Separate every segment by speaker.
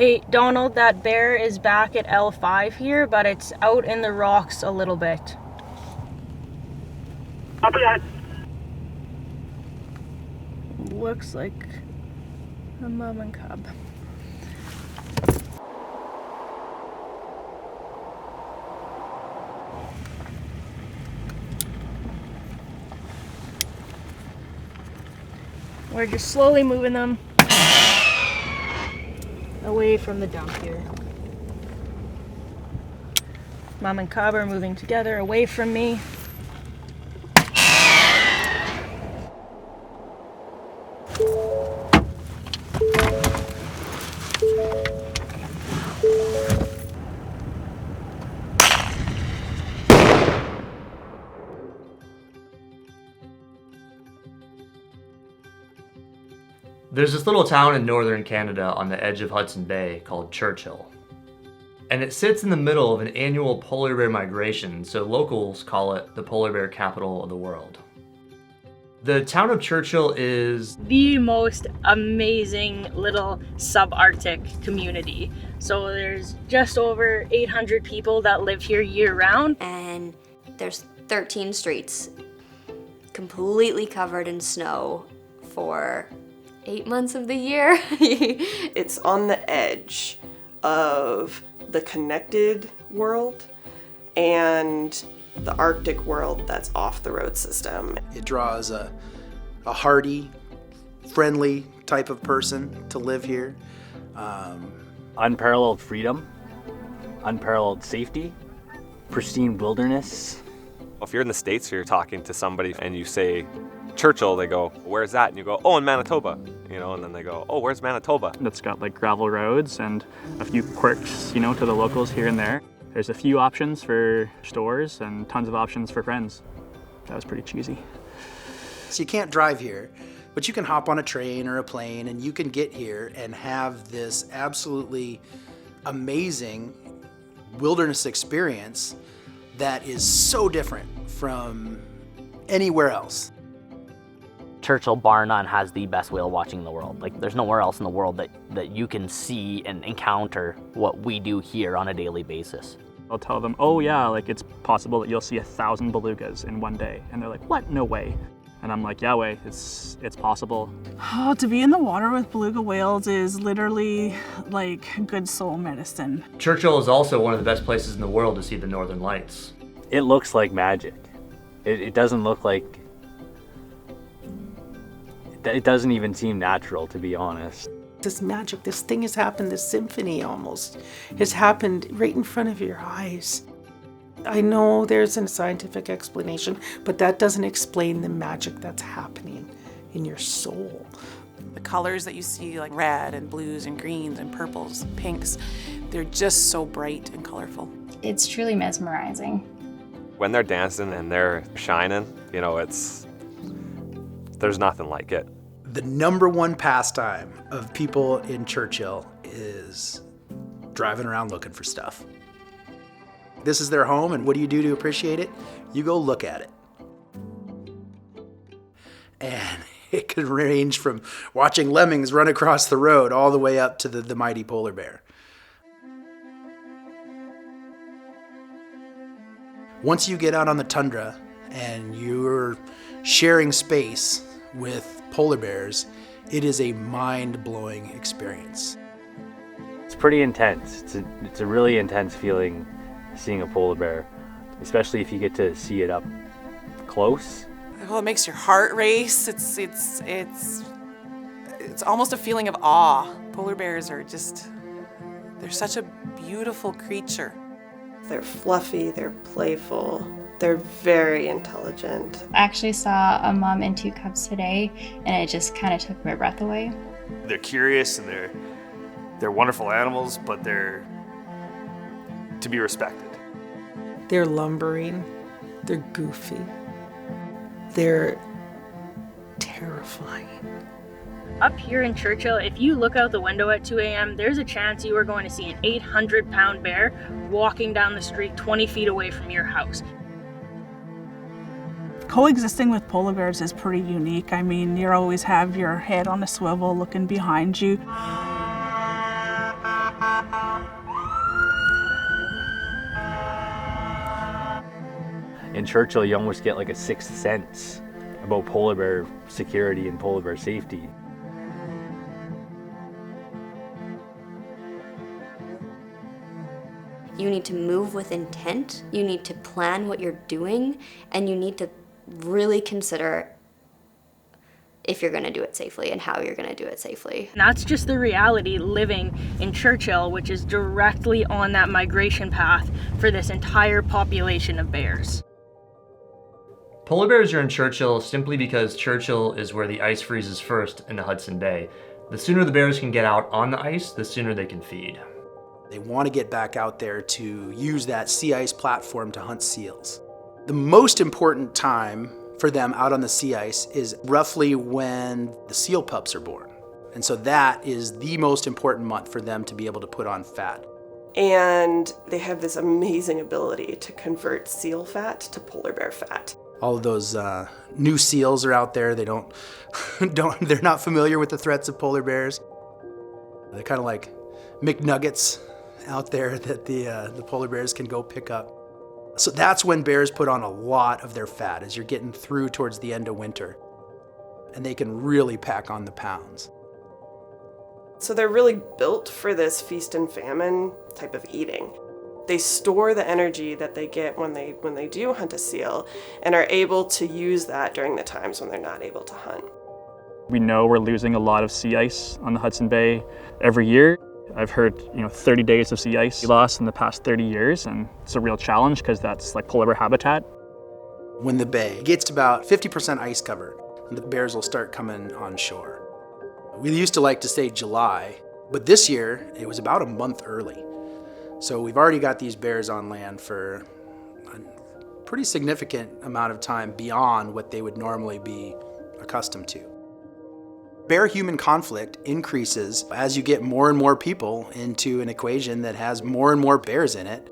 Speaker 1: Hey, Donald, that bear is back at L5 here, but it's out in the rocks a little bit.
Speaker 2: Copy that.
Speaker 1: Looks like a mom and cub. We're just slowly moving them away from the dump here. Mom and cub are moving together away from me.
Speaker 3: There's this little town in northern Canada on the edge of Hudson Bay called Churchill. And it sits in the middle of an annual polar bear migration, so locals call it the polar bear capital of the world. The town of Churchill is
Speaker 1: the most amazing little subarctic community. So there's just over 800 people that live here year round.
Speaker 4: And there's 13 streets completely covered in snow for 8 months of the year.
Speaker 5: It's on the edge of the connected world and the Arctic world that's off the road system.
Speaker 6: It draws a hardy, friendly type of person to live here.
Speaker 7: Unparalleled freedom, unparalleled safety, pristine wilderness.
Speaker 8: If you're in the States, you're talking to somebody and you say Churchill, they go, where's that? And you go, oh, in Manitoba, you know, and then they go, oh, where's Manitoba?
Speaker 9: It's got like gravel roads and a few quirks, you know, to the locals here and there. There's a few options for stores and tons of options for friends. That was pretty cheesy.
Speaker 6: So you can't drive here, but you can hop on a train or a plane and you can get here and have this absolutely amazing wilderness experience that is so different from anywhere else.
Speaker 10: Churchill, bar none, has the best whale watching in the world. Like, there's nowhere else in the world that you can see and encounter what we do here on a daily basis.
Speaker 9: I'll tell them, oh yeah, like it's possible that you'll see 1,000 belugas in one day. And they're like, what? No way. And I'm like, yeah, way, it's possible.
Speaker 11: Oh, to be in the water with beluga whales is literally like good soul medicine.
Speaker 3: Churchill is also one of the best places in the world to see the northern lights.
Speaker 7: It looks like magic. It doesn't look like, it doesn't even seem natural, to be honest.
Speaker 5: This magic, this thing has happened, this symphony almost has happened right in front of your eyes. I know there's a scientific explanation, but that doesn't explain the magic that's happening in your soul.
Speaker 12: The colors that you see, like red and blues and greens and purples and pinks, they're just so bright and colorful.
Speaker 13: It's truly mesmerizing.
Speaker 8: When they're dancing and they're shining, you know, there's nothing like it.
Speaker 6: The number one pastime of people in Churchill is driving around looking for stuff. This is their home, and what do you do to appreciate it? You go look at it. And it can range from watching lemmings run across the road all the way up to the mighty polar bear. Once you get out on the tundra and you're sharing space with polar bears, it is a mind-blowing experience.
Speaker 7: It's pretty intense. It's a really intense feeling seeing a polar bear, especially if you get to see it up close.
Speaker 12: Well, it makes your heart race. It's almost a feeling of awe. Polar bears are they're such a beautiful creature.
Speaker 5: They're fluffy, they're playful, they're very intelligent.
Speaker 13: I actually saw a mom and 2 cubs today, and it just kind of took my breath away.
Speaker 14: They're curious and they're wonderful animals, but they're to be respected.
Speaker 5: They're lumbering, they're goofy, they're terrifying.
Speaker 1: Up here in Churchill, if you look out the window at 2 a.m., there's a chance you are going to see an 800-pound bear walking down the street 20 feet away from your house.
Speaker 11: Coexisting with polar bears is pretty unique. I mean, you always have your head on a swivel looking behind you.
Speaker 7: In Churchill, you almost get like a sixth sense about polar bear security and polar bear safety.
Speaker 4: You need to move with intent, you need to plan what you're doing, and you need to really consider if you're going to do it safely and how you're going to do it safely.
Speaker 1: And that's just the reality living in Churchill, which is directly on that migration path for this entire population of bears.
Speaker 3: Polar bears are in Churchill simply because Churchill is where the ice freezes first in the Hudson Bay. The sooner the bears can get out on the ice, the sooner they can feed.
Speaker 6: They want to get back out there to use that sea ice platform to hunt seals. The most important time for them out on the sea ice is roughly when the seal pups are born. And so that is the most important month for them to be able to put on fat.
Speaker 2: And they have this amazing ability to convert seal fat to polar bear fat.
Speaker 6: All of those new seals are out there. They they're not familiar with the threats of polar bears. They're kind of like McNuggets out there that the polar bears can go pick up. So that's when bears put on a lot of their fat, as you're getting through towards the end of winter. And they can really pack on the pounds.
Speaker 2: So they're really built for this feast and famine type of eating. They store the energy that they get when they do hunt a seal and are able to use that during the times when they're not able to hunt.
Speaker 9: We know we're losing a lot of sea ice on the Hudson Bay every year. I've heard 30 days of sea ice lost in the past 30 years, and it's a real challenge because that's like polar bear habitat.
Speaker 6: When the bay gets to about 50% ice cover, the bears will start coming on shore. We used to like to say July, but this year it was about a month early. So we've already got these bears on land for a pretty significant amount of time beyond what they would normally be accustomed to. Bear-human conflict increases as you get more and more people into an equation that has more and more bears in it,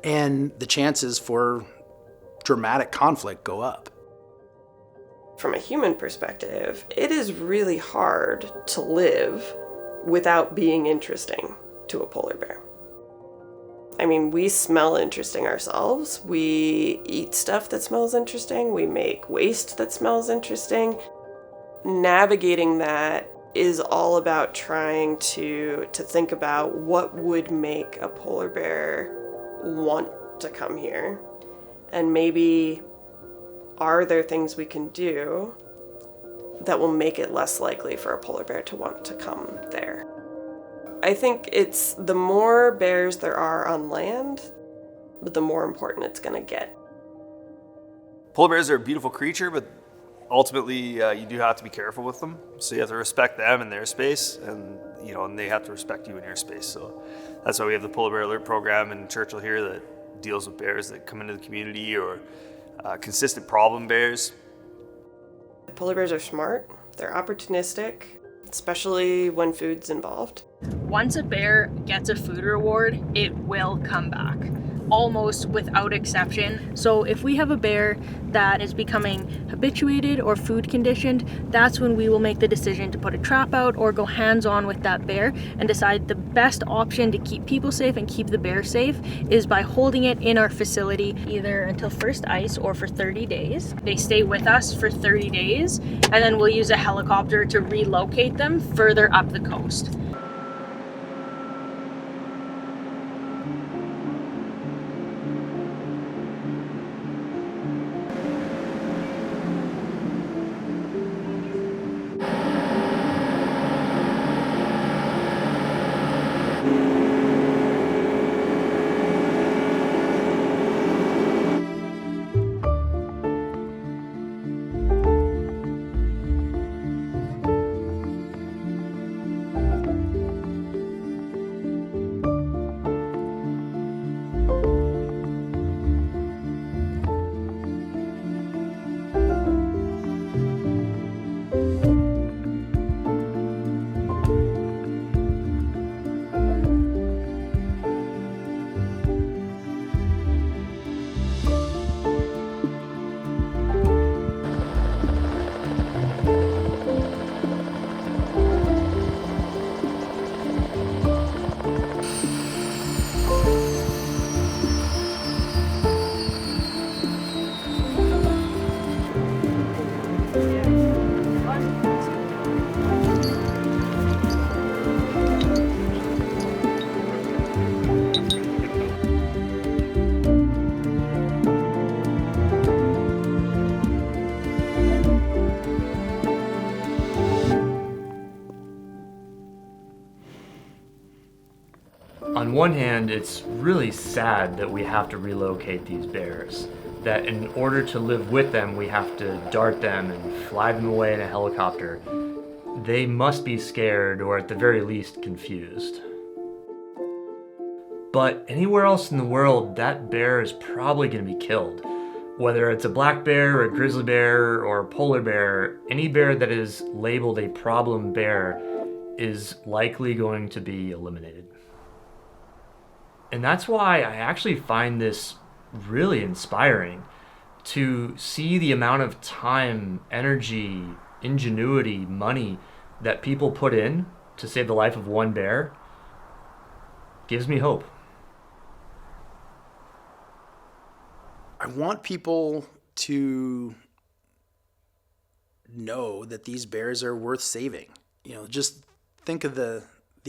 Speaker 6: and the chances for dramatic conflict go up.
Speaker 2: From a human perspective, it is really hard to live without being interesting to a polar bear. I mean, we smell interesting ourselves. We eat stuff that smells interesting. We make waste that smells interesting. Navigating that is all about trying to think about what would make a polar bear want to come here. And maybe are there things we can do that will make it less likely for a polar bear to want to come there? I think it's the more bears there are on land, the more important it's going to get.
Speaker 14: Polar bears are a beautiful creature, but ultimately you do have to be careful with them. So you have to respect them and their space, and and they have to respect you in your space. So that's why we have the Polar Bear Alert program in Churchill here that deals with bears that come into the community or consistent problem bears.
Speaker 2: Polar bears are smart. They're opportunistic, especially when food's involved.
Speaker 1: Once a bear gets a food reward, it will come back, almost without exception. So if we have a bear that is becoming habituated or food conditioned, that's when we will make the decision to put a trap out or go hands-on with that bear and decide the best option to keep people safe and keep the bear safe is by holding it in our facility either until first ice or for 30 days. They stay with us for 30 days and then we'll use a helicopter to relocate them further up the coast.
Speaker 3: On one hand, it's really sad that we have to relocate these bears, that in order to live with them, we have to dart them and fly them away in a helicopter. They must be scared, or at the very least, confused. But anywhere else in the world, that bear is probably going to be killed. Whether it's a black bear, a grizzly bear, or a polar bear, any bear that is labeled a problem bear is likely going to be eliminated. And that's why I actually find this really inspiring, to see the amount of time, energy, ingenuity, money that people put in to save the life of one bear gives me hope.
Speaker 6: I want people to know that these bears are worth saving. You know, just think of the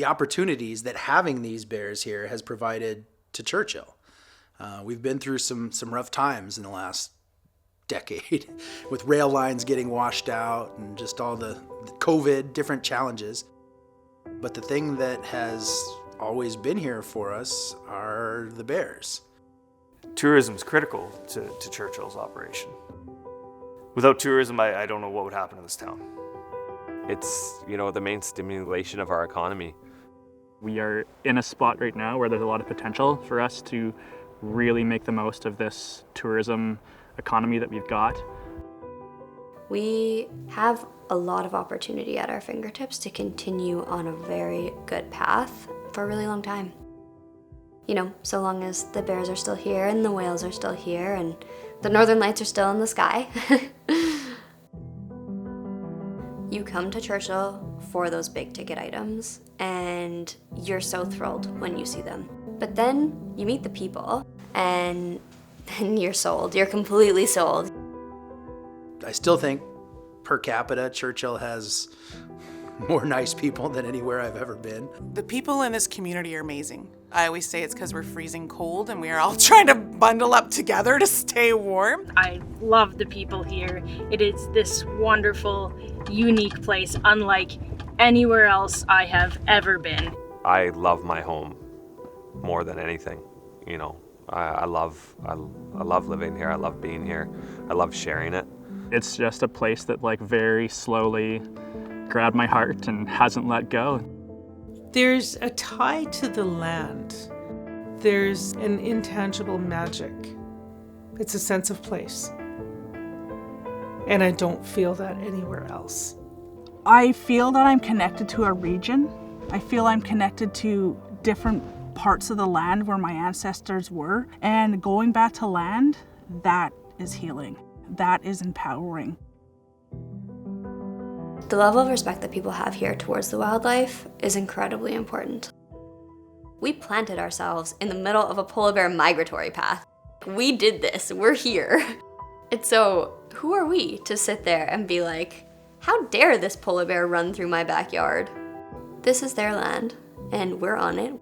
Speaker 6: opportunities that having these bears here has provided to Churchill. We've been through some rough times in the last decade with rail lines getting washed out and just all the COVID, different challenges. But the thing that has always been here for us are the bears.
Speaker 14: Tourism is critical to Churchill's operation. Without tourism, I don't know what would happen in this town.
Speaker 8: It's, you know, the main stimulation of our economy.
Speaker 9: We are in a spot right now where there's a lot of potential for us to really make the most of this tourism economy that we've got.
Speaker 4: We have a lot of opportunity at our fingertips to continue on a very good path for a really long time. You know, so long as the bears are still here and the whales are still here and the northern lights are still in the sky. You come to Churchill for those big ticket items and you're so thrilled when you see them. But then you meet the people and you're sold. You're completely sold.
Speaker 6: I still think per capita, Churchill has more nice people than anywhere I've ever been.
Speaker 12: The people in this community are amazing. I always say it's because we're freezing cold and we are all trying to bundle up together to stay warm.
Speaker 1: I love the people here. It is this wonderful, unique place, unlike anywhere else I have ever been.
Speaker 8: I love my home more than anything. You know, I love living here. I love being here. I love sharing it.
Speaker 9: It's just a place that like very slowly grabbed my heart and hasn't let go.
Speaker 5: There's a tie to the land. There's an intangible magic. It's a sense of place. And I don't feel that anywhere else.
Speaker 11: I feel that I'm connected to a region. I feel I'm connected to different parts of the land where my ancestors were. And going back to land, that is healing. That is empowering.
Speaker 4: The level of respect that people have here towards the wildlife is incredibly important. We planted ourselves in the middle of a polar bear migratory path. We did this, we're here. And so, who are we to sit there and be like, how dare this polar bear run through my backyard? This is their land, and we're on it.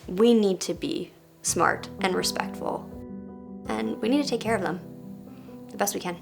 Speaker 4: We need to be smart and respectful, and we need to take care of them the best we can.